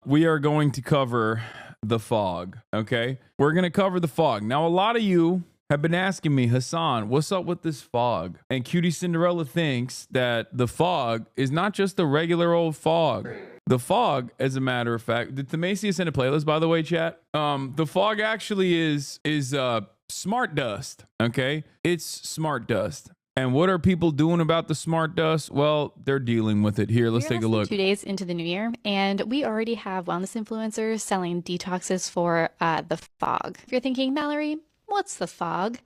we are going to cover the fog. Okay, we're gonna cover the fog. Now, a lot of you have been asking me, Hassan, what's up with this fog? And Cutie Cinderella thinks that the fog is not just the regular old fog. The fog, as a matter of fact, did Themacia send a playlist, by the way, chat? The fog actually is smart dust. Okay, it's smart dust. And what are people doing about the smart dust? Well, they're dealing with it. Here, let's take a look. 2 days into the new year, and we already have wellness influencers selling detoxes for the fog. If you're thinking, Mallory, what's the fog?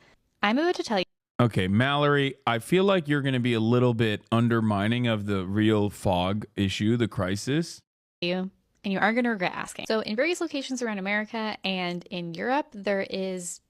I'm about to tell you. Okay, Mallory, I feel like you're going to be a little bit undermining of the real fog issue, the crisis. And you are going to regret asking. So in various locations around America and in Europe, there is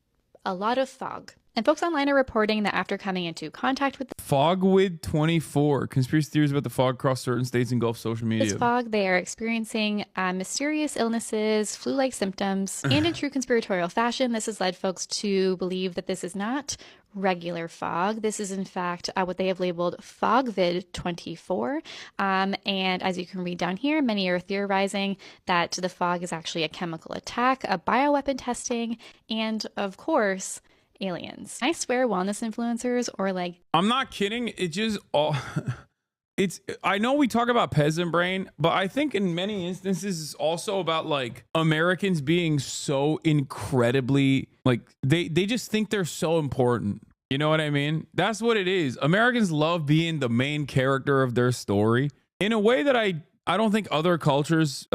a lot of fog. And folks online are reporting that after coming into contact with Fogvid 24, conspiracy theories about the fog across certain states engulf social media. this fog, they are experiencing mysterious illnesses, flu-like symptoms, and in true conspiratorial fashion, this has led folks to believe that this is not regular fog. This is in fact what they have labeled Fogvid 24. And as you can read down here, many are theorizing that the fog is actually a chemical attack, a bioweapon testing, and of course, aliens. I swear wellness influencers or like... I'm not kidding. It just all... I know we talk about peasant brain, but I think in many instances it's also about like Americans being so incredibly like they just think they're so important. You know what I mean? That's what it is. Americans love being the main character of their story in a way that I don't think other cultures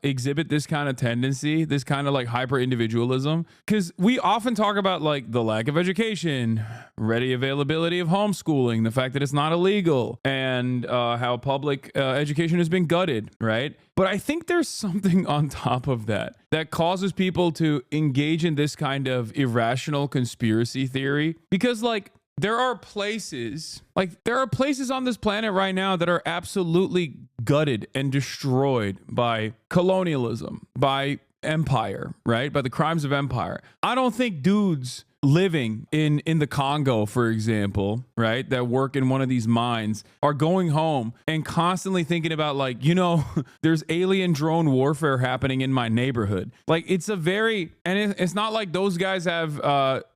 exhibit this kind of tendency, this kind of like hyper individualism, because we often talk about like the lack of education, ready availability of homeschooling, the fact that it's not illegal, and how public education has been gutted, right? But I think there's something on top of that that causes people to engage in this kind of irrational conspiracy theory, because like there are places on this planet right now that are absolutely gutted and destroyed by colonialism, by empire, right? By the crimes of empire. I don't think dudes living in the Congo, for example, right, that work in one of these mines are going home and constantly thinking about like, you know, there's alien drone warfare happening in my neighborhood. Like it's a very, and it's not like those guys have,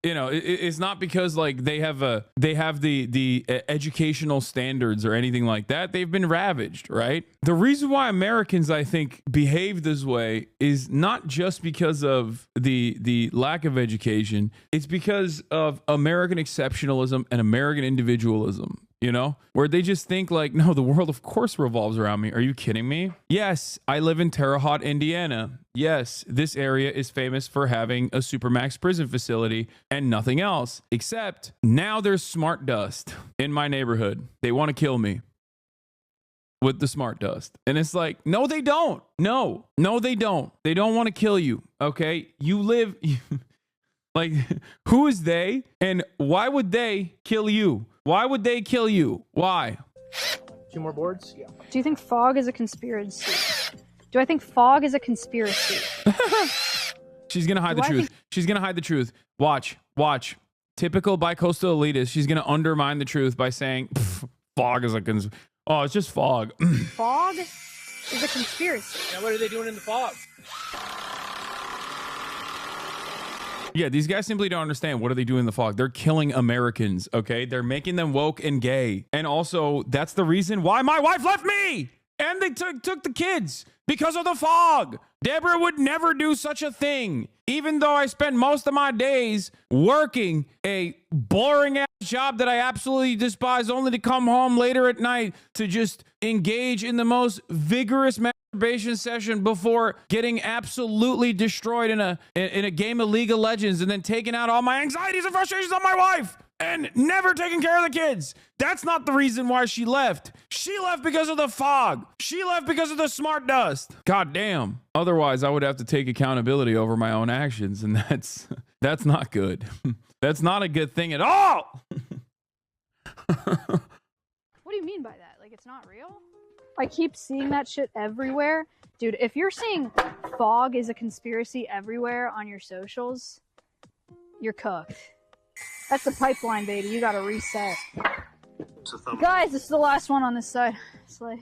you know, it's not because like they have the educational standards or anything like that. They've been ravaged, right? The reason why Americans, I think, behave this way is not just because of the lack of education. It's because of American exceptionalism and American individualism, you know, where they just think like, no, the world of course revolves around me. Are you kidding me? Yes, I live in Terre Haute, Indiana. Yes, this area is famous for having a supermax prison facility and nothing else, except now there's smart dust in my neighborhood. They want to kill me with the smart dust. And it's like, no, they don't. No, they don't. They don't want to kill you. Okay. You live... Like, who is they and why would they kill you? Why would they kill you? Why? 2 more boards? Yeah. Do you think fog is a conspiracy? Do I think fog is a conspiracy? She's going to hide the truth. She's going to hide the truth. Watch. Typical bicoastal elitist. She's going to undermine the truth by saying, fog is a conspiracy. Oh, it's just fog. Fog is a conspiracy. Now, what are they doing in the fog? Yeah, these guys simply don't understand. What are they doing in the fog? They're killing Americans, okay? They're making them woke and gay. And also, that's the reason why my wife left me! And they took the kids because of the fog. Deborah would never do such a thing. Even though I spent most of my days working a boring ass job that I absolutely despise, only to come home later at night to just engage in the most vigorous masturbation session before getting absolutely destroyed in a game of League of Legends and then taking out all my anxieties and frustrations on my wife and never taking care of the kids. That's not the reason why she left. She left because of the fog. She left because of the smart dust. God damn. Otherwise, I would have to take accountability over my own actions, and that's not good. That's not a good thing at all. What do you mean by that? Like, it's not real? I keep seeing that shit everywhere. Dude, if you're seeing fog is a conspiracy everywhere on your socials, you're cooked. That's the pipeline, baby. You gotta reset. Guys, this is the last one on this side. Slay.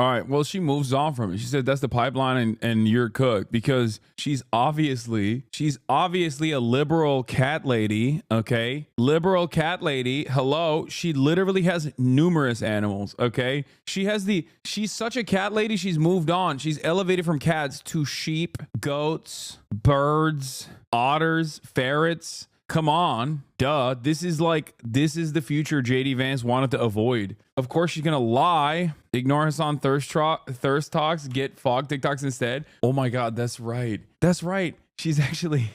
All right. Well, she moves on from it. She said that's the pipeline and you're cooked because she's obviously a liberal cat lady. Okay. Liberal cat lady. Hello. She literally has numerous animals. Okay. She's such a cat lady. She's moved on. She's elevated from cats to sheep, goats, birds, otters, ferrets. Come on, duh. This is the future JD Vance wanted to avoid. Of course, she's gonna lie, ignore Hassan thirst talks, get fog TikToks instead. Oh my God, that's right. That's right. She's actually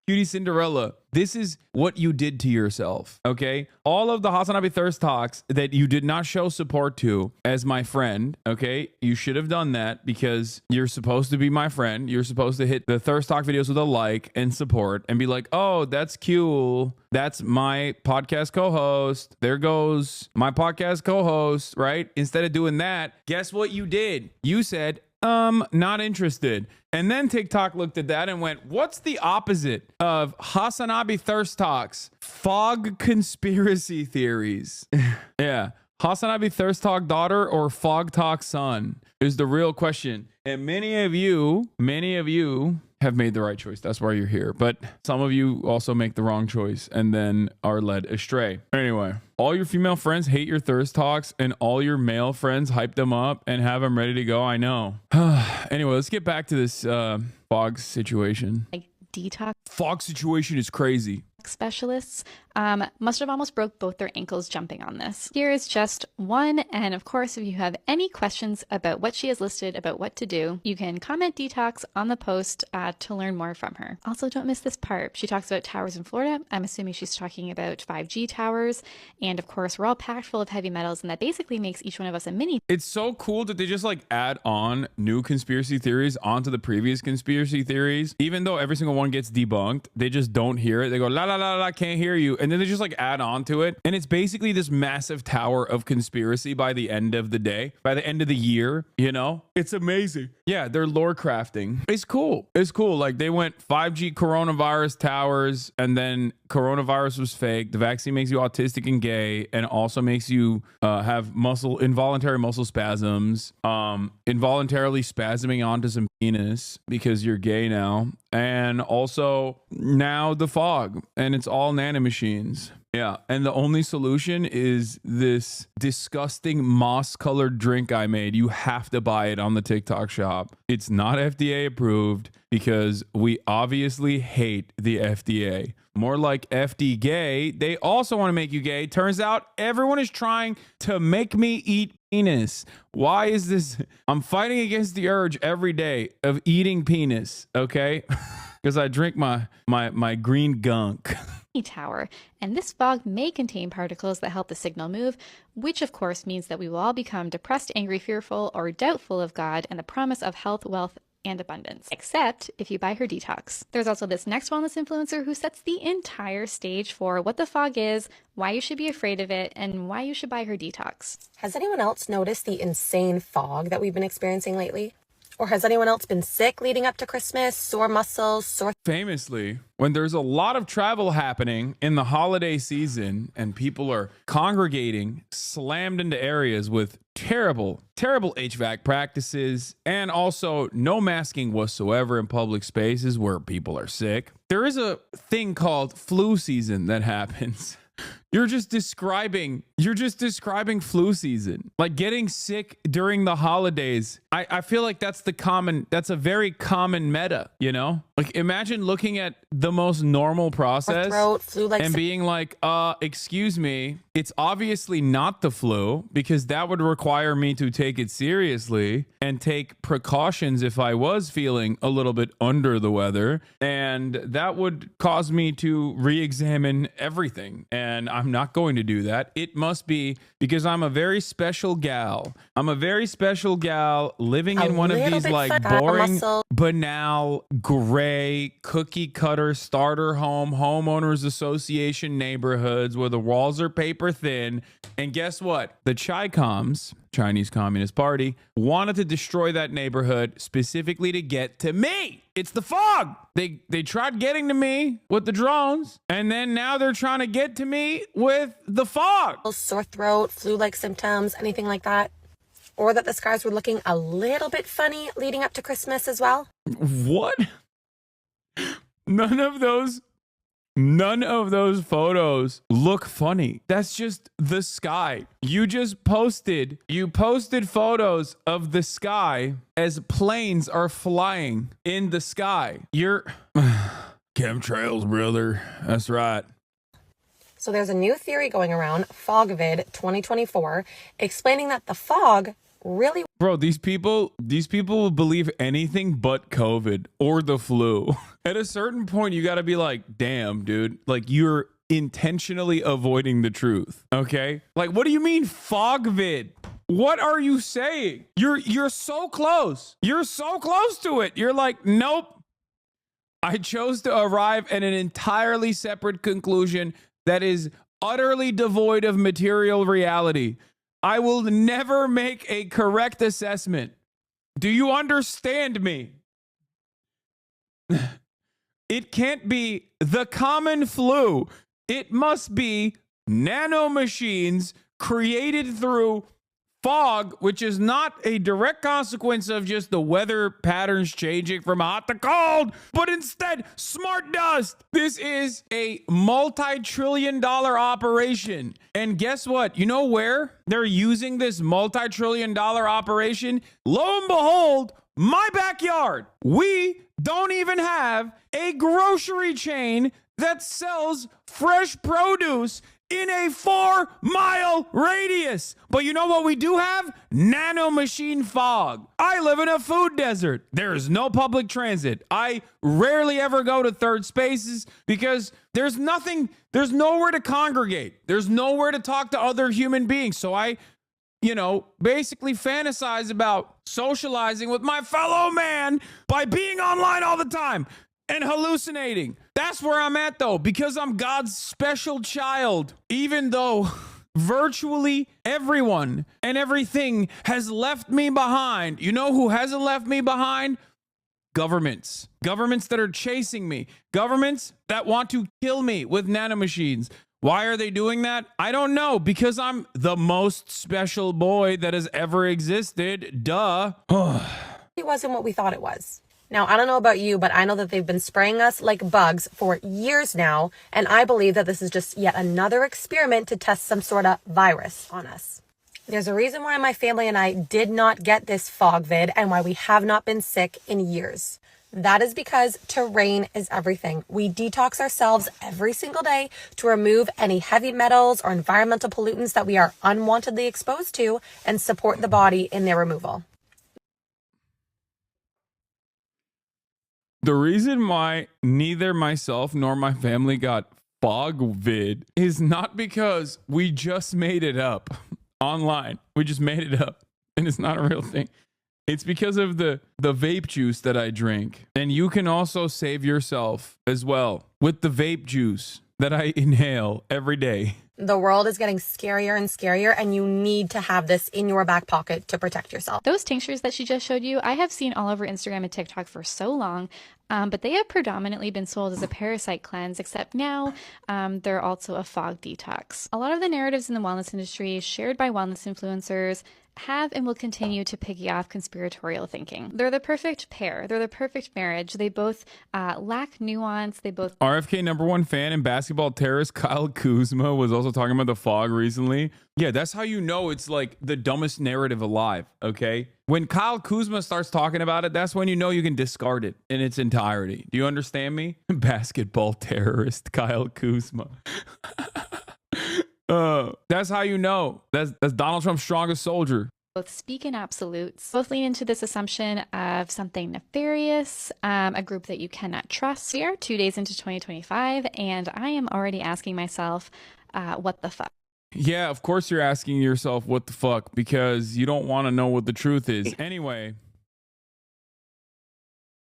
Cutie Cinderella. This is what you did to yourself, okay? All of the Hasanabi thirst talks that you did not show support to as my friend, okay? You should have done that because you're supposed to be my friend. You're supposed to hit the thirst talk videos with a like and support and be like, oh, that's cute. That's my podcast co-host. There goes my podcast co-host, right? Instead of doing that, guess what you did? You said, not interested. And then TikTok looked at that and went, what's the opposite of Hasanabi thirst talks? Fog conspiracy theories. Yeah. Hasanabi thirst talk daughter or fog talk son is the real question. And many of you have made the right choice. That's why you're here. But some of you also make the wrong choice and then are led astray. Anyway, all your female friends hate your thirst talks and all your male friends hype them up and have them ready to go. I know. Anyway, let's get back to this fog situation. Like detox Fog situation is crazy. specialists must have almost broke both their ankles jumping on this. Here is just one, and of course, if you have any questions about what she has listed about what to do, you can comment detox on the post to learn more from her. Also, don't miss this part. She talks about towers in Florida. I'm assuming she's talking about 5G towers, and of course, we're all packed full of heavy metals, and that basically makes each one of us a mini. It's so cool that they just like add on new conspiracy theories onto the previous conspiracy theories. Even though every single one gets debunked, they just don't hear it. They go, la, la, la, la, can't hear you. And then they just like add on to it. And it's basically this massive tower of conspiracy by the end of the day, by the end of the year, you know? It's amazing. Yeah, they're lore crafting. It's cool. It's cool. Like they went 5G coronavirus towers and then coronavirus was fake. The vaccine makes you autistic and gay and also makes you have involuntary muscle spasms, involuntarily spasming onto some penis because you're gay now. And also now the fog, and it's all nanomachines. Yeah, and the only solution is this disgusting moss-colored drink I made. You have to buy it on the TikTok shop. It's not FDA approved because we obviously hate the FDA. More like FD gay. They also want to make you gay. Turns out everyone is trying to make me eat penis. Why is this? I'm fighting against the urge every day of eating penis, okay? Because I drink my green gunk. Tower, and this fog may contain particles that help the signal move, which of course means that we will all become depressed, angry, fearful, or doubtful of God and the promise of health, wealth, and abundance, except if you buy her detox. There's also this next wellness influencer who sets the entire stage for what the fog is, why you should be afraid of it, and why you should buy her detox. Has anyone else noticed the insane fog that we've been experiencing lately? Or has anyone else been sick leading up to Christmas? Sore muscles, sore... Famously, when there's a lot of travel happening in the holiday season and people are congregating, slammed into areas with terrible HVAC practices and also no masking whatsoever in public spaces where people are sick, there is a thing called flu season that happens. You're just describing flu season, like getting sick during the holidays. I feel like that's a very common meta, you know? Like imagine looking at the most normal process throat, flu-like and being like, excuse me, it's obviously not the flu because that would require me to take it seriously and take precautions if I was feeling a little bit under the weather. And that would cause me to re-examine everything. And I'm not going to do that. It must be because I'm a very special gal. I'm a very special gal living in one of these like boring, banal, gray, cookie cutter starter home, homeowners association neighborhoods where the walls are paper thin. And guess what? The Chi-Coms, Chinese Communist Party, wanted to destroy that neighborhood specifically to get to me. It's the fog. They tried getting to me with the drones, and then now they're trying to get to me with the fog. sore throat, flu-like symptoms, anything like that? or that the skies were looking a little bit funny leading up to Christmas as well? What? None of those photos look funny. That's just the sky. You posted photos of the sky as planes are flying in the sky. You're chemtrails, brother. That's right. So there's a new theory going around, Fogvid 2024, explaining that the fog really... Bro, these people will believe anything but COVID or the flu. At a certain point, you got to be like, damn, dude, like you're intentionally avoiding the truth. Okay. Like, what do you mean Fogvid? What are you saying? You're so close. You're so close to it. You're like, nope. I chose to arrive at an entirely separate conclusion that is utterly devoid of material reality. I will never make a correct assessment. Do you understand me? It can't be the common flu. It must be nanomachines created through fog, which is not a direct consequence of just the weather patterns changing from hot to cold, but instead smart dust. This is a multi-trillion-dollar operation. And guess what? You know where they're using this multi-trillion-dollar operation? Lo and behold, my backyard. We don't even have a grocery chain that sells fresh produce in a 4-mile radius. But you know what we do have? Nanomachine fog. I live in a food desert. There is no public transit. I rarely ever go to third spaces because there's nowhere to congregate. There's nowhere to talk to other human beings. So I, basically fantasize about socializing with my fellow man by being online all the time and hallucinating. That's where I'm at, though, because I'm God's special child. Even though virtually everyone and everything has left me behind. You know who hasn't left me behind? Governments. Governments that are chasing me. Governments that want to kill me with nanomachines. Why are they doing that? I don't know, because I'm the most special boy that has ever existed. Duh. It wasn't what we thought it was. Now, I don't know about you, but I know that they've been spraying us like bugs for years now, and I believe that this is just yet another experiment to test some sort of virus on us. There's a reason why my family and I did not get this fog vid and why we have not been sick in years. That is because terrain is everything. We detox ourselves every single day to remove any heavy metals or environmental pollutants that we are unwantedly exposed to and support the body in their removal. The reason why neither myself nor my family got Fogvid is not because we just made it up online. We just made it up and it's not a real thing. It's because of the vape juice that I drink. And you can also save yourself as well with the vape juice that I inhale every day. The world is getting scarier and scarier, and you need to have this in your back pocket to protect yourself. Those tinctures that she just showed you, I have seen all over Instagram and TikTok for so long, but they have predominantly been sold as a parasite cleanse, except now they're also a fog detox. A lot of the narratives in the wellness industry shared by wellness influencers have and will continue to piggy off conspiratorial thinking. They're the perfect pair. They're the perfect marriage. They both lack nuance. They both... RFK #1 fan and basketball terrorist Kyle Kuzma was also talking about the fog recently. Yeah, that's how you know it's like the dumbest narrative alive, okay? When Kyle Kuzma starts talking about it, that's when you know you can discard it in its entirety. Do you understand me? Basketball terrorist Kyle Kuzma. That's how you know. That's Donald Trump's strongest soldier. Both speak in absolutes. Both lean into this assumption of something nefarious, a group that you cannot trust. We are 2 days into 2025, and I am already asking myself, what the fuck? Yeah, of course you're asking yourself what the fuck, because you don't want to know what the truth is. Anyway,